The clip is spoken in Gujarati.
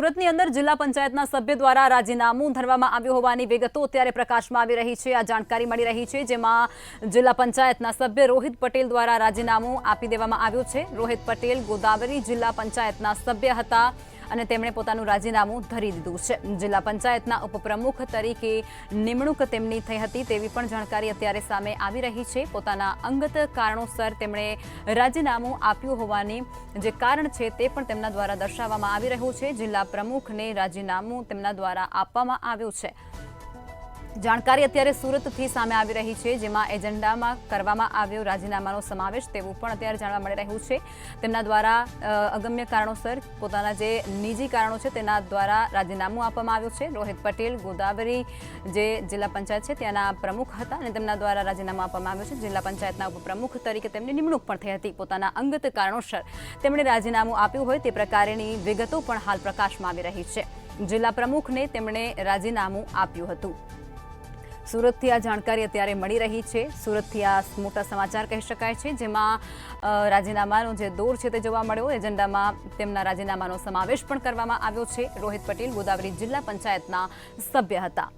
સુરતની અંદર જિલ્લા પંચાયતના સભ્ય દ્વારા રાજીનામું ધરવામાં આવ્યું હોવાની વિગતો અત્યારે પ્રકાશમાં આવી રહી છે। આ જાણકારી મળી રહી છે, જેમાં જિલ્લા પંચાયતના સભ્ય રોહિત પટેલ દ્વારા રાજીનામું આપી દેવામાં આવ્યું છે। રોહિત પટેલ ગોદાવરી જિલ્લા પંચાયતના સભ્ય હતા અને તેમણે પોતાનું રાજીનામું ધરી દીધું છે। જિલ્લા પંચાયતના ઉપપ્રમુખ તરીકે નિમણૂક તેમની થઈ હતી તેવી પણ જાણકારી અત્યારે સામે આવી રહી છે। પોતાના અંગત કારણોસર તેમણે રાજીનામું આપ્યું હોવાની જે કારણ છે તે પણ તેમના દ્વારા દર્શાવવામાં આવી રહ્યું છે। જિલ્લા પ્રમુખને રાજીનામું તેમના દ્વારા આપવામાં આવ્યું છે। જાણકારી અત્યારે સુરતથી સામે આવી રહી છે, જેમાં એજન્ડામાં કરવામાં આવ્યો રાજીનામાનો સમાવેશ તેવું પણ અત્યારે જાણવા મળી રહ્યું છે। તેમના દ્વારા અગમ્ય કારણોસર પોતાના જે નિજી કારણો છે તેના દ્વારા રાજીનામું આપવામાં આવ્યું છે। રોહિત પટેલ ગોદાવરી જે જિલ્લા પંચાયત છે ત્યાંના પ્રમુખ હતા અને તેમના દ્વારા રાજીનામું આપવામાં આવ્યું છે। જિલ્લા પંચાયતના ઉપપ્રમુખ તરીકે તેમની નિમણૂક પણ થઈ હતી। પોતાના અંગત કારણોસર તેમણે રાજીનામું આપ્યું હોય તે પ્રકારની વિગતો પણ હાલ પ્રકાશમાં આવી રહી છે। જિલ્લા પ્રમુખને તેમણે રાજીનામું આપ્યું હતું। સુરતથી આ જાણકારી અત્યારે મળી રહી છે। સુરતથી આ મોટા સમાચાર કહી શકાય છે, જેમાં રાજીનામાનો જે દોર છે તે જોવા મળ્યો। એજન્ડામાં તેમના રાજીનામાનો સમાવેશ પણ કરવામાં આવ્યો છે। રોહિત પટેલ ગોદાવરી જિલ્લા પંચાયતના સભ્ય હતા।